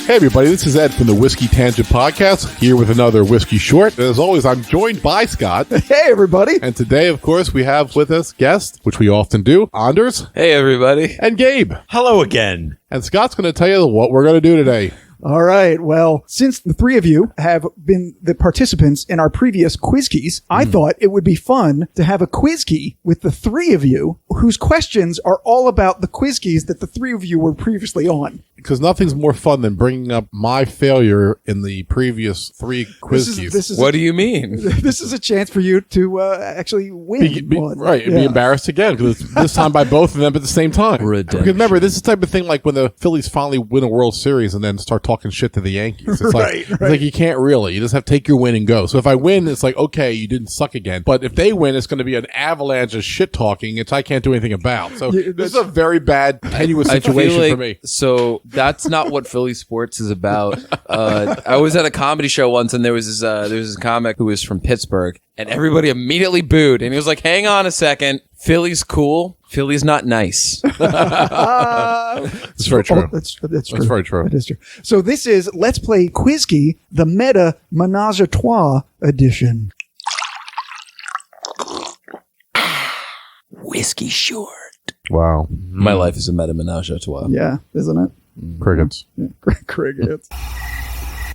Hey everybody, this is Ed from the Whiskey Tangent Podcast, here with another Whiskey Short. And as always, I'm joined by Scott. Hey everybody. And today, of course, we have with us guests, which we often do, Anders. Hey everybody. And Gabe. Hello again. And Scott's going to tell you what we're going to do today. All right. Well, since the three of you have been the participants in our previous Quiskeys, I thought it would be fun to have a Quiskey with the three of you whose questions are all about the Quiskeys that the three of you were previously on. Because nothing's more fun than bringing up my failure in the previous three Quiskeys. What do you mean? This is a chance for you to actually win one. Right, and be embarrassed again, because it's this time by both of them at the same time. Redemption. Because remember, this is the type of thing like when the Phillies finally win a World Series and then start talking shit to the Yankees. It's it's like you can't really. You just have to take your win and go. So if I win, it's like, okay, you didn't suck again. But if they win, it's going to be an avalanche of shit talking, which I can't do anything about. So this is a very bad, tenuous situation for me. So that's not what Philly sports is about. I was at a comedy show once, and there was this comic who was from Pittsburgh, and everybody immediately booed, and he was like, "Hang on a second, Philly's cool. Philly's not nice." That's very true. That's true. That's very true. That is true. So this is Let's Play Quiskey, the meta Ménage Trois edition. Whiskey short. Wow. My life is a meta menage a trois. Yeah, isn't it? Crickets. Yeah. Crickets.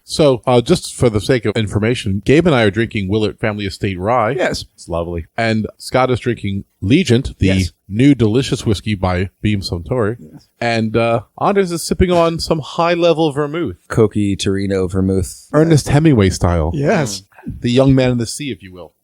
So, just for the sake of information, Gabe and I are drinking Willett Family Estate Rye. Yes. It's lovely. And Scott is drinking Legent, the new delicious whiskey by Beam Suntory. Yes. And Anders is sipping on some high-level vermouth. Cokie Torino vermouth. Ernest Hemingway style. Yes. The young man in the sea, if you will.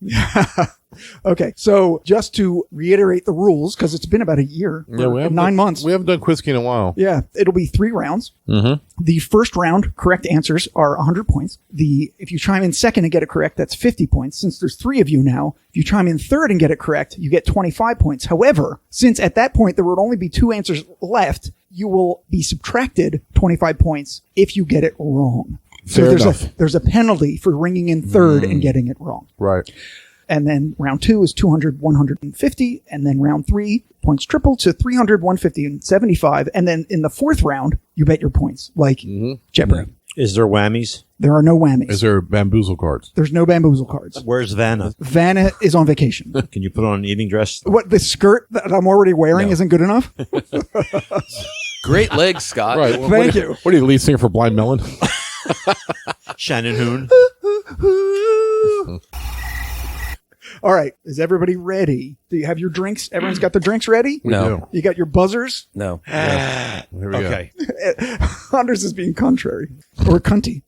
Okay, so just to reiterate the rules, because it's been about a year, 9 months. We haven't done Quiskey in a while. Yeah, it'll be 3 rounds. Mm-hmm. The first round, correct answers are 100 points. If you chime in second and get it correct, that's 50 points. Since there's 3 of you now, if you chime in third and get it correct, you get 25 points. However, since at that point there would only be 2 answers left, you will be subtracted 25 points if you get it wrong. So there's a penalty for ringing in third and getting it wrong. Right. And then round 2 is 200, 150. And then round 3, points triple to 300, 150, and 75. And then in the 4th round, you bet your points, like Jeopardy. Is there whammies? There are no whammies. Is there bamboozle cards? There's no bamboozle cards. Where's Vanna? Vanna is on vacation. Can you put on an evening dress? What, the skirt that I'm already wearing isn't good enough? Great legs, Scott. Right. Thank you. What are you, the lead singer for Blind Melon? Shannon Hoon. All right. Is everybody ready? Do you have your drinks? Everyone's got their drinks ready? No. You got your buzzers? No. Here we go. Okay. Anders is being contrary. Or cunty.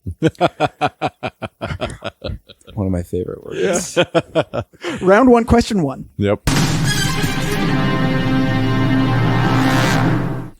One of my favorite words. Yeah. Round 1, question 1. Yep.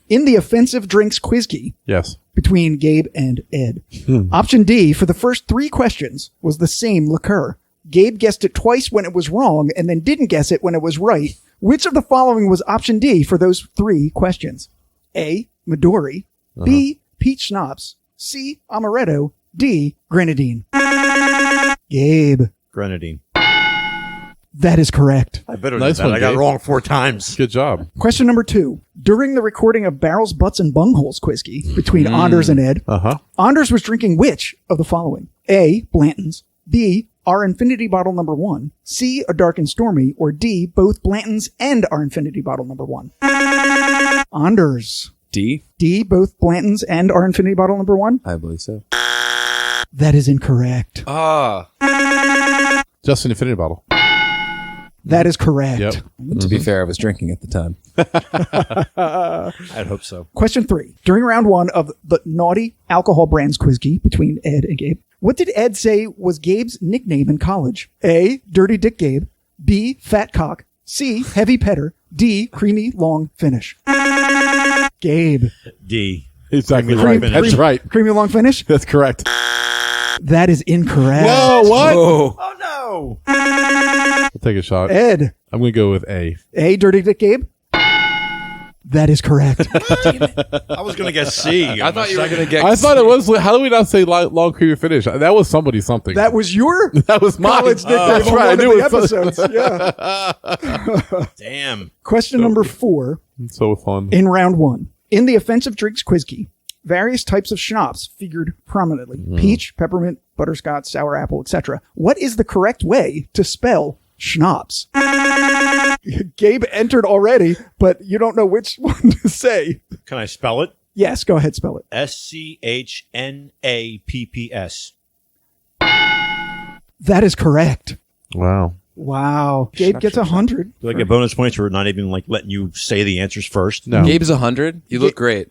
In the offensive drinks Quiskey, Yes. between Gabe and Ed. Option D for the first 3 questions was the same liqueur. Gabe guessed it twice when it was wrong and then didn't guess it when it was right. Which of the following was option D for those 3 questions? A, Midori. B, peach schnapps. C, amaretto. D, grenadine. Gabe. Grenadine. That is correct. I better Nice know that. one, I got Dave. it wrong 4 times. Good job. Question number 2. During the recording of Barrels, Butts, and Bungholes Quiskey between Anders and Ed, Anders was drinking which of the following? A, Blanton's. B, our Infinity Bottle number 1. C, a Dark and Stormy. Or D, both Blanton's and our Infinity Bottle number 1. Anders. D? D, both Blanton's and our Infinity Bottle number 1. I believe so. That is incorrect. Just an infinity bottle. That is correct. Yep. To be fair, I was drinking at the time. I'd hope so. Question 3. During round 1 of the Naughty Alcohol Brands Quiskey between Ed and Gabe, what did Ed say was Gabe's nickname in college? A, Dirty Dick Gabe. B, Fat Cock. C, Heavy Petter. D, Creamy Long Finish. Gabe. D. Exactly right. That's right. Creamy Long Finish? That's correct. That is incorrect. No, what? Oh, no. I'll take a shot. Ed. I'm going to go with A. A, Dirty Dick Gabe? That is correct. I was going to guess C. I thought you were going to get... I thought it was... How do we not say long creamy finish? That was somebody something. That was your That was mine. college nickname That's on right. I one knew of the it. episodes. Yeah. Damn. Question number 4. So fun. In round 1. In the offensive drinks Quiskey, various types of schnapps figured prominently. Peach, peppermint, butterscotch, sour apple, etc. What is the correct way to spell schnapps? Gabe entered already, but you don't know which one to say. Can I spell it? Yes, go ahead, spell it. SCHNAPPS. That is correct. Wow. Wow. Gabe gets 100. Do I get bonus points for not even letting you say the answers first? No. Gabe's 100. You look great.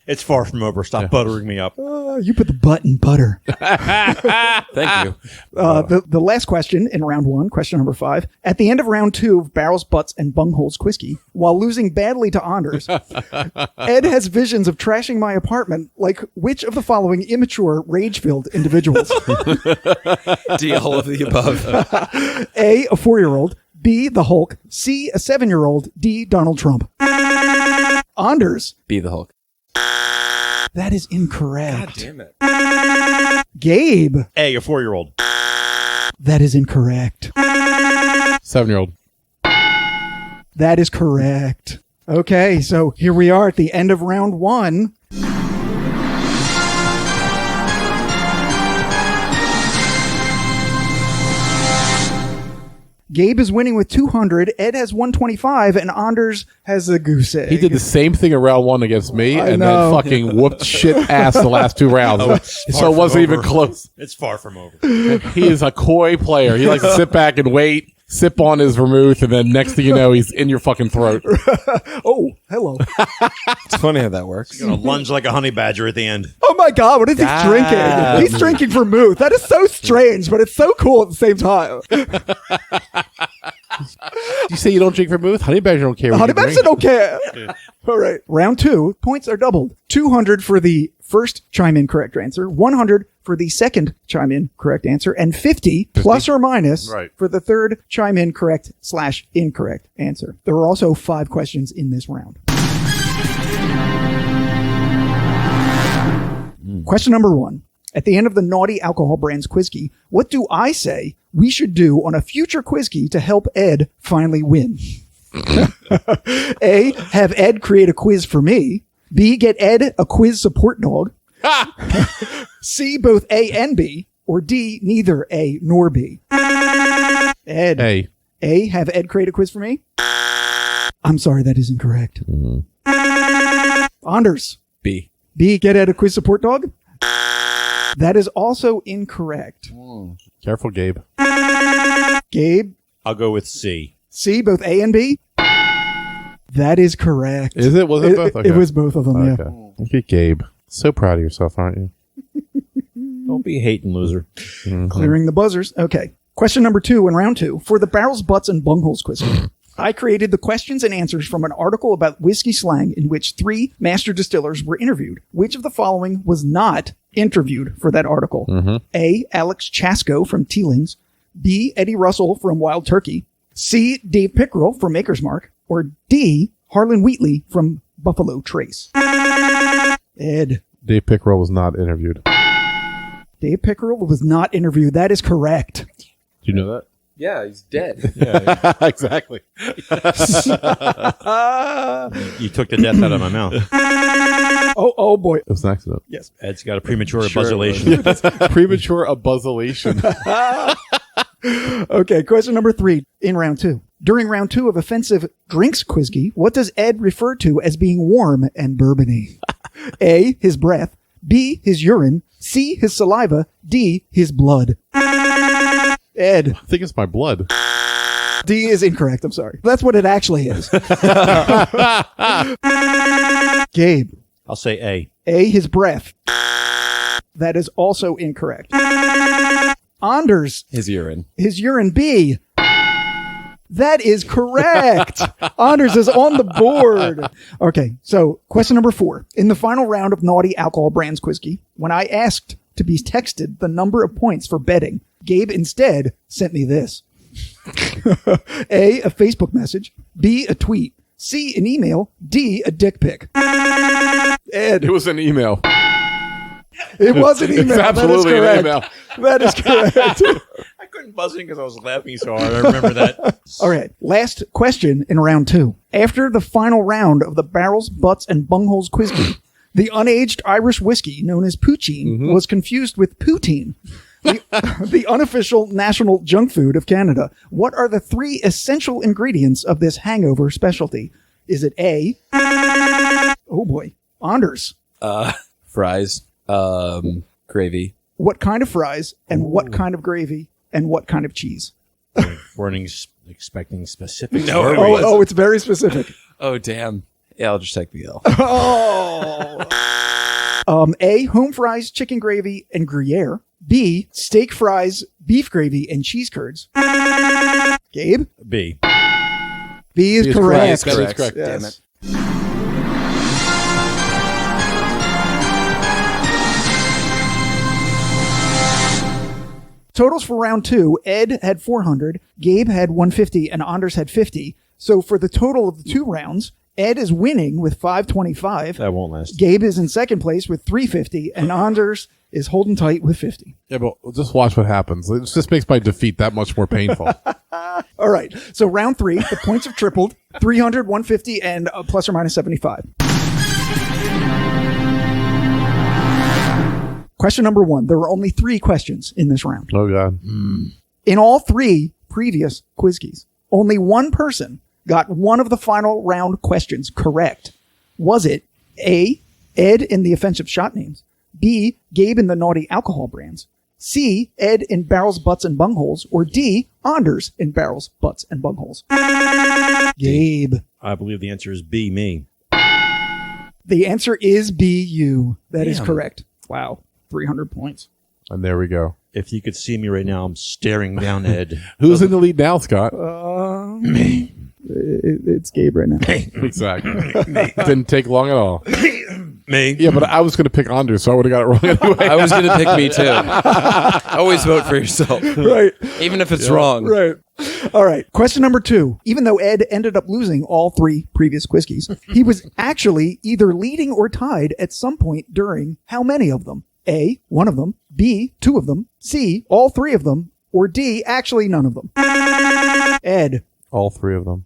It's far from over. Stop buttering me up. You put the butt in butter. Thank you. The last question in round 1, question number 5. At the end of round 2 of Barrels, Butts, and Bungholes Quisky, while losing badly to Anders, Ed has visions of trashing my apartment like which of the following immature, rage-filled individuals? D, all of the above. A, a 4-year-old. B, the Hulk. C, a 7-year-old. D, Donald Trump. Anders. Be the Hulk. That is incorrect. God damn it. Gabe. A 4-year-old. That is incorrect. 7-year-old. That is correct. Okay, so here we are at the end of round 1. Gabe is winning with 200, Ed has 125, and Anders has a goose egg. He did the same thing in round 1 against me, I and know. then fucking whooped shit ass the last 2 rounds. it's So far it wasn't from even over. close. It's far from over. He is a coy player. He likes to sit back and wait, sip on his vermouth, and then next thing you know, he's in your fucking throat. Oh, hello. It's funny how that works. Gonna lunge like a honey badger at the end. Oh my God, what is he Damn. drinking? He's drinking vermouth. That is so strange, but it's so cool at the same time. You say you don't drink vermouth? Honey badger don't care. what Honey you Badger drink. don't care. All right. Round 2, points are doubled. 200 for the first chime-in correct answer, 100 for the second chime-in correct answer, and 50 plus or minus Right. for the third chime-in correct/incorrect answer. There were also 5 questions in this round. Question number 1. At the end of the Naughty Alcohol Brands Quizkey, what do I say we should do on a future Quizkey to help Ed finally win? A, have Ed create a quiz for me. B, get Ed a quiz support dog. C, both A and B. Or D, neither A nor B. Ed. Hey. A, have Ed create a quiz for me. I'm sorry, that is incorrect. Anders. B. B, get Ed a quiz support dog. That is also incorrect. Careful, Gabe. Gabe. I'll go with C. C, both A and B. That is correct. Is it? Was it both? It was both of them, Okay. yeah. Look at Gabe. So proud of yourself, aren't you? Don't be a hating loser. Clearing the buzzers. Okay. Question number 2 in round 2. For the Barrels, Butts, and Bungholes quiz, I created the questions and answers from an article about whiskey slang in which 3 master distillers were interviewed. Which of the following was not interviewed for that article? A, Alex Chasko from Teelings. B, Eddie Russell from Wild Turkey. C, Dave Pickerel from Maker's Mark. Or D, Harlan Wheatley from Buffalo Trace. Ed. Dave Pickerel was not interviewed. Dave Pickerel was not interviewed. That is correct. Do you know that? Yeah, he's dead. Exactly. You took the death out of my mouth. Oh boy. It was an accident. Yes. Ed's got a premature Sure it buzzulation. Premature abuzzulation. Okay, question number 3 in round 2. During round 2 of Offensive Drinks Quizkey, what does Ed refer to as being warm and bourbony? A, his breath. B, his urine. C, his saliva. D, his blood. Ed. I think it's my blood. D is incorrect. I'm sorry. That's what it actually is. Gabe. I'll say A. A, his breath. That is also incorrect. Anders. His urine. His urine. B. That is correct. Anders is on the board. Okay, so question number 4. In the final round of Naughty Alcohol Brands Quizkey, when I asked to be texted the number of points for betting, Gabe instead sent me this. A, a Facebook message. B, a tweet. C, an email. D, a dick pic. Ed. It was an email. It was an email. It's absolutely an email. That is correct. I couldn't buzz in because I was laughing so hard. I remember that. All right. Last question in round 2. After the final round of the Barrels, Butts, and Bungholes Quizkey, The unaged Irish whiskey known as poutine was confused with poutine, the unofficial national junk food of Canada. What are the 3 essential ingredients of this hangover specialty? Is it A? Oh boy. Anders. Fries. Gravy. What kind of fries and what kind of gravy and what kind of cheese? Weren't expecting specifics. No, were it we? wasn't. Oh, it's very specific. Oh, damn. Yeah, I'll just take the L. A, home fries, chicken gravy, and Gruyere. B, steak fries, beef gravy, and cheese curds. Gabe? B. B is B is correct. correct. That is correct. Yes. Damn it. Totals for round 2, Ed had 400, Gabe had 150, and Anders had 50. So for the total of the 2 rounds, Ed is winning with 525. That won't last. Gabe is in second place with 350, and Anders is holding tight with 50. Yeah, but just watch what happens. It just makes my defeat that much more painful. All right. So round 3, the points have tripled, 300, 150, and plus or minus 75. Question number 1. There were only 3 questions in this round. Oh, God. In all 3 previous Quiskeys, only one person got one of the final round questions correct. Was it A, Ed in the offensive shot names, B, Gabe in the naughty alcohol brands, C, Ed in barrels, butts, and bungholes, or D, Anders in barrels, butts, and bungholes? Gabe. I believe the answer is B, me. The answer is B, you. That is correct. Wow. 300 points. And there we go. If you could see me right now, I'm staring down Ed. Who's in the lead now, Scott? It's Gabe right now. Exactly. Didn't take long at all. Me. Yeah, but I was going to pick Anders, so I would have got it wrong anyway. I was going to pick me too. Always vote for yourself. Right. Even if it's wrong. Right. All right. Question number 2. Even though Ed ended up losing all 3 previous Quiskeys, he was actually either leading or tied at some point during how many of them? A, 1 of them. B, 2 of them. C, all 3 of them. Or D, actually none of them. Ed. All 3 of them.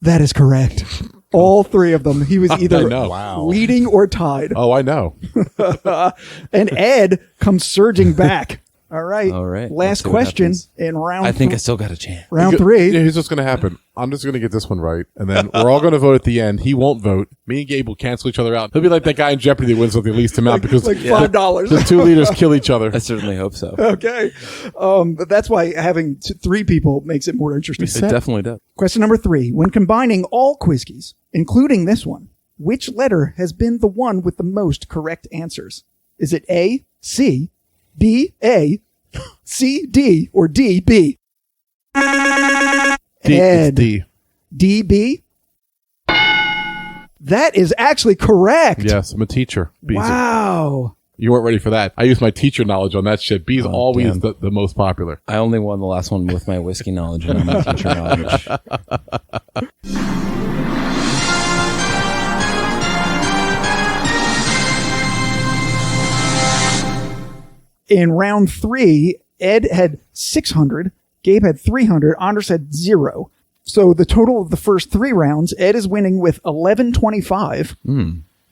That is correct. All 3 of them. He was either leading or tied. Oh, I know. And Ed comes surging back. All right. All right. Let's Last see what question happens. in round I think I still got a chance. round Yeah, 3. here's what's going to happen. I'm just going to get this one right, and then we're all going to vote at the end. He won't vote. Me and Gabe will cancel each other out. He'll be like that guy in Jeopardy that wins with the least amount because Like $5. the 2 leaders kill each other. I certainly hope so. Okay. But that's why having 3 people makes it more interesting. It definitely does. Question number 3. When combining all Quiskeys, including this one, which letter has been the one with the most correct answers? Is it A, C, B, A, C, D, or D, B? D, Ed. it's D. D, B? That is actually correct. Yes, I'm a teacher. B's Wow. You weren't ready for that. I used my teacher knowledge on that shit. B's always the most popular. I only won the last one with my whiskey knowledge and my teacher knowledge. In round 3, Ed had 600, Gabe had 300, Anders had 0. So the total of the first 3 rounds, Ed is winning with 1125.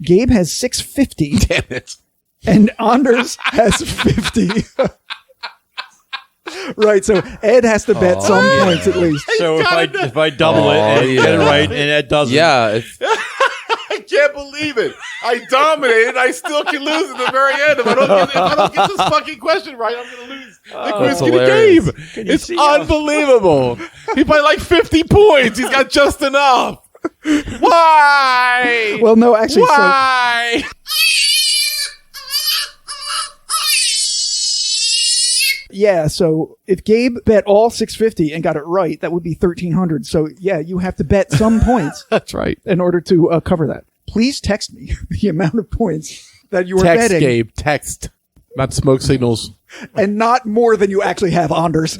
Gabe has 650. Damn it. And Anders has 50. Right, so Ed has to bet some points at least. So if I double it and get it right and Ed doesn't. Yeah. I can't believe it. I dominated. I still can lose at the very end. If I don't get this fucking question right, I'm going to lose. That's The hilarious. Gabe. It's unbelievable. He by like 50 points. He's got just enough. Why? Well, no, actually, Why? yeah, so if Gabe bet all 650 and got it right, that would be 1,300. So, yeah, you have to bet some points That's right. in order to cover that. Please text me the amount of points that you are Text, betting. Gabe. Text. Not smoke signals. And not more than you actually have, Anders.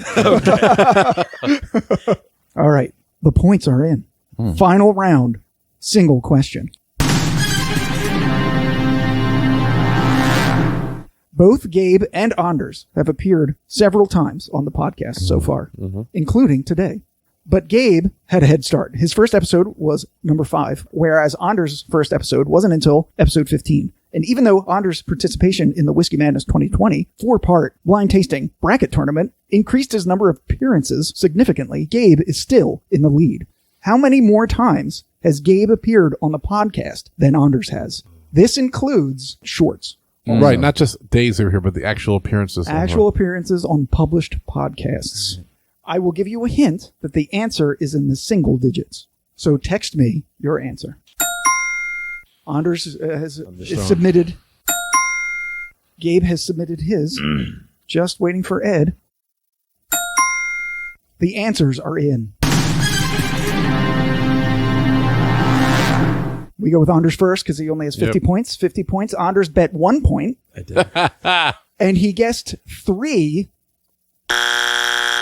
All right. The points are in. Final round. Single question. Both Gabe and Anders have appeared several times on the podcast so far, including today. But Gabe had a head start. His first episode was number 5, whereas Anders' first episode wasn't until episode 15. And even though Anders' participation in the Whiskey Madness 2020 4-part blind tasting bracket tournament increased his number of appearances significantly, Gabe is still in the lead. How many more times has Gabe appeared on the podcast than Anders has? This includes shorts. Right, not just days over here, but the actual appearances. Actual appearances on published podcasts. I will give you a hint that the answer is in the single digits. So text me your answer. Anders has submitted. Gabe has submitted his. Just waiting for Ed. The answers are in. We go with Anders first because he only has 50 points. 50 points. Anders bet 1 point. I did. And he guessed 3.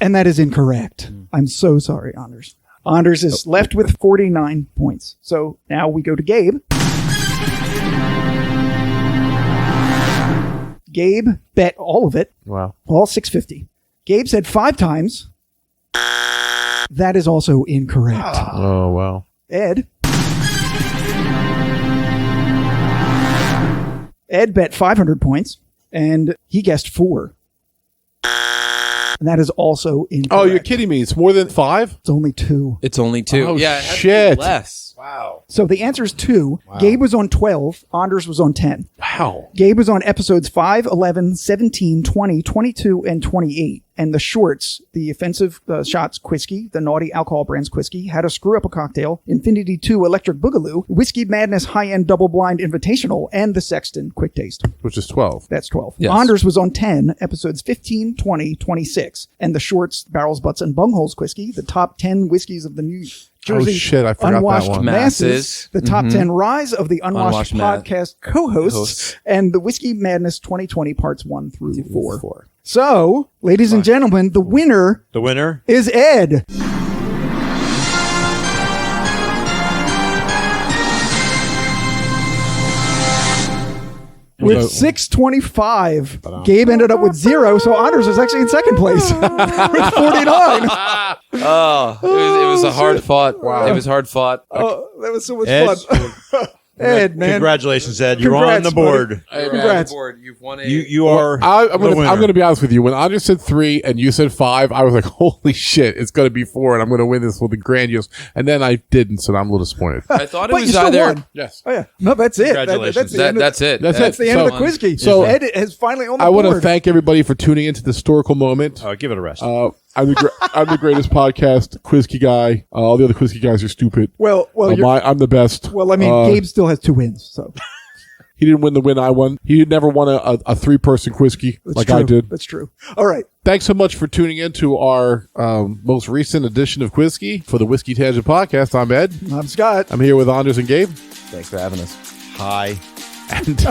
And that is incorrect. I'm so sorry, Anders. Anders is left with 49 points. So now we go to Gabe. Gabe bet all of it. Wow. All 650. Gabe said 5 times. That is also incorrect. Oh, wow. Ed bet 500 points, and he guessed 4. And that is also incorrect. Oh, you're kidding me. It's more than 5? It's only 2. It's only 2. Oh, yeah, it has to be shit. less. Wow. So the answer is 2. Wow. Gabe was on 12. Anders was on 10. Wow. Gabe was on episodes 5, 11, 17, 20, 22, and 28. And the shorts, the offensive shots Quisky, the naughty alcohol brands Quisky, How to Screw Up a Cocktail, Infinity 2 Electric Boogaloo, Whiskey Madness High-End Double Blind Invitational, and the Sexton Quick Taste. Which is 12. That's 12. Yes. Anders was on 10, episodes 15, 20, 26. And the shorts, Barrels, Butts, and Bungholes Quisky, the top 10 whiskeys of the New Jersey Oh, shit, I forgot that Unwashed one. Masses, the top 10 rise of the Unwashed, Unwashed podcast co-hosts, hosts. and the Whiskey Madness 2020 parts 1 through 4. So, ladies and gentlemen, the winner The winner? is Ed. With 625, Gabe ended up with 0, so Anders was actually in second place with 49. Oh, it was a hard fought. Wow. It was hard fought. Oh, that was so much Ed, fun. Ed, man. Congratulations, Ed. You're on Congrats, the board. Hey, Congrats. board. You've won a. You are I'm the winner. going to be honest with you. When Andre said 3 and you said 5, I was like, holy shit, it's going to be 4 and I'm going to win this with the grandiose. And then I didn't, so I'm a little disappointed. I thought it But you was still either. won. Yes. Oh, yeah. No, that's it. Congratulations. That's the end of- That's it. That's the end of the So- Quisky. so- Ed is finally on the I board. want to thank everybody for tuning into this historical moment. Give it a rest. I'm the greatest podcast, Quisky guy. All the other Quisky guys are stupid. Well, I'm the best. well, I mean, Gabe still has 2 wins, so He didn't win the win I won. He never won a 3-person Quisky that's like true. I did. That's true. All right. Thanks so much for tuning in to our most recent edition of Quisky for the Whiskey Tangent Podcast. I'm Ed. I'm Scott. I'm here with Anders and Gabe. Thanks for having us. Hi. And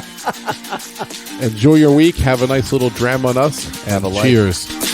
enjoy your week. Have a nice little dram on us. Have a light. Cheers.